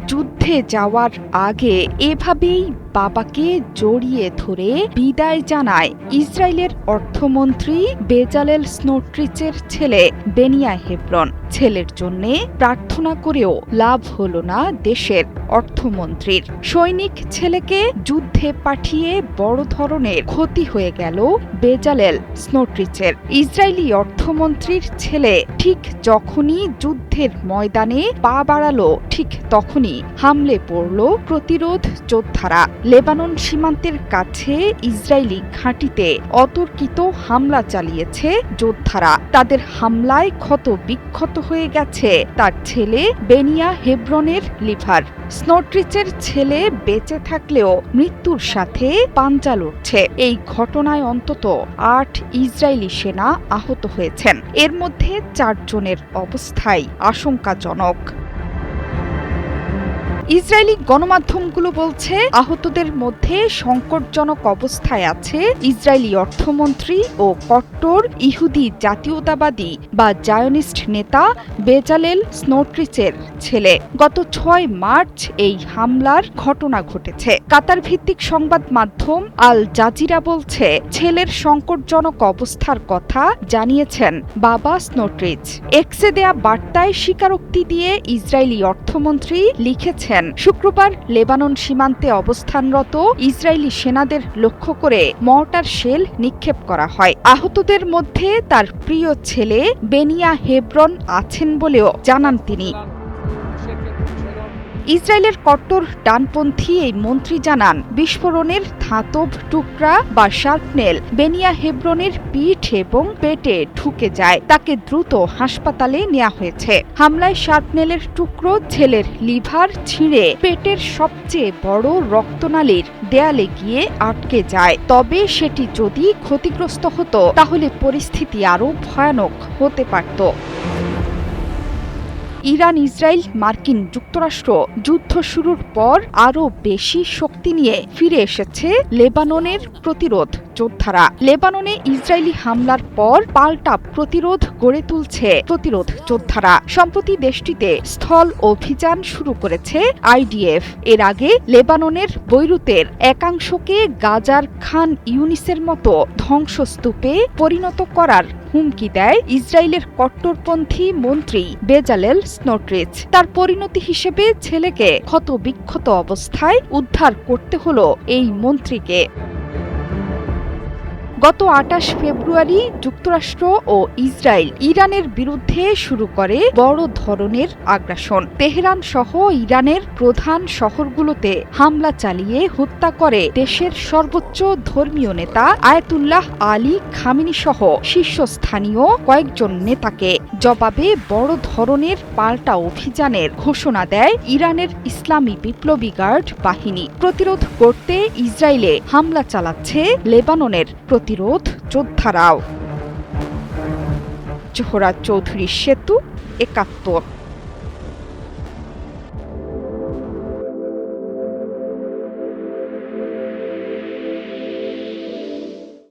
যুদ্ধে যাওয়ার আগে এভাবেই বাবাকে জড়িয়ে ধরে বিদায় জানায় ইসরায়েলের অর্থমন্ত্রী বেজালেল স্নোট্রিচের ছেলে বেনিয়া হেব্রন। ছেলের জন্যে প্রার্থনা করেও লাভ হল না দেশের অর্থমন্ত্রীর। সৈনিক ছেলেকে যুদ্ধে পাঠিয়ে বড় ধরনের ক্ষতি হয়ে গেল বেজালেল স্নোট্রিচের। ইসরায়েলি অর্থমন্ত্রীর ছেলে ঠিক যখনই যুদ্ধের ময়দানে পা বাড়ালো, ঠিক তখনই হামলে পড়ল প্রতিরোধ যোদ্ধারা। লেবানন সীমান্তের কাছে ইসরায়েলি ঘাঁটিতে অতর্কিত হামলা চালিয়েছে যোদ্ধারা। তাদের হামলায় ক্ষত বিক্ষত হয়ে গেছে তার ছেলে বেনিয়া হেব্রনের লিভার। স্নোট্রিচের ছেলে বেঁচে থাকলেও মৃত্যুর সাথে পাঞ্জা লড়ছে। এই ঘটনায় অন্তত ৮ ইসরায়েলি সেনা আহত হয়েছেন। এর মধ্যে ৪ জনের অবস্থাই আশঙ্কাজনক। ইসরায়েলি গণমাধ্যমগুলো বলছে, আহতদের মধ্যে সংকটজনক অবস্থায় আছে ইসরায়েলি অর্থমন্ত্রী ও কট্টর ইহুদি জাতীয়তাবাদী বা জায়নিস্ট নেতা বেজালেল স্নোট্রিচের ছেলে। গত ৬ মার্চ এই হামলার ঘটনা ঘটেছে। কাতার ভিত্তিক সংবাদ মাধ্যম আল জাজিরা বলছে, ছেলের সংকটজনক অবস্থার কথা জানিয়েছেন বাবা স্নোট্রিচ। এক্সে দেয়া বার্তায় স্বীকারোক্তি দিয়ে ইসরায়েলি অর্থমন্ত্রী লিখেছেন, শুক্রবার লেবানন সীমান্তে অবস্থানরত ইসরায়েলি সেনাদের লক্ষ্য করে মর্টার শেল নিক্ষেপ করা হয়। আহতদের মধ্যে তার প্রিয় ছেলে বেনিয়া হেব্রন আছেন বলেও জানান তিনি। ইসরায়েলের কট্টর ডানপন্থী এই মন্ত্রী জানান, বিস্ফোরণের ধাতব টুকরা বা শার্পনেল বেনিয়া হেব্রনের পিঠ এবং পেটে ঢুকে যায়। তাকে দ্রুত হাসপাতালে নেওয়া হয়েছে। হামলায় শার্পনেলের টুকরো ছেলের লিভার ছিঁড়ে পেটের সবচেয়ে বড় রক্তনালীর দেয়ালে গিয়ে আটকে যায়। তবে সেটি যদি ক্ষতিগ্রস্ত হতো তাহলে পরিস্থিতি আরও ভয়ানক হতে পারত। ইরান, ইসরায়েল, মার্কিন যুক্তরাষ্ট্র যুদ্ধ শুরুর পর আরও বেশি শক্তি নিয়ে ফিরে এসেছে লেবাননের প্রতিরোধ যোদ্ধারা। লেবাননে ইসরায়েলি হামলার পর পাল্টা প্রতিরোধ গড়ে তুলছে প্রতিরোধ যোদ্ধারা। সম্প্রতি দেশটিতে স্থল অভিযান শুরু করেছে আইডিএফ। এর আগে লেবাননের বৈরুতের একাংশকে গাজার খান ইউনিসের মতো ধ্বংসস্তূপে পরিণত করার হুমকি দেয় ইসরায়েলের কট্টরপন্থী মন্ত্রী বেজালেল স্নোট্রিচ। তার পরিণতি হিসেবে ছেলেকে ক্ষতবিক্ষত অবস্থায় উদ্ধার করতে হলো এই মন্ত্রীকে। গত ২৮ ফেব্রুয়ারি যুক্তরাষ্ট্র ও ইসরায়েল ইরানের বিরুদ্ধে শুরু করে বড় ধরনের আগ্রাসন। তেহরান সহ ইরানের প্রধান শহরগুলোতে হামলা চালিয়ে হত্যা করে দেশের সর্বোচ্চ ধর্মীয় নেতা আয়াতুল্লাহ আলী খামেনি সহ শীর্ষস্থানীয় কয়েকজন নেতাকে। জবাবে বড় ধরনের পাল্টা অভিযানের ঘোষণা দেয় ইরানের ইসলামী বিপ্লবী গার্ড বাহিনী। প্রতিরোধ করতে ইসরায়েলে হামলা চালাচ্ছে লেবাননের প্রতিরোধ যোদ্ধারাও। জোহরা চৌধুরী সেতু, ৭১।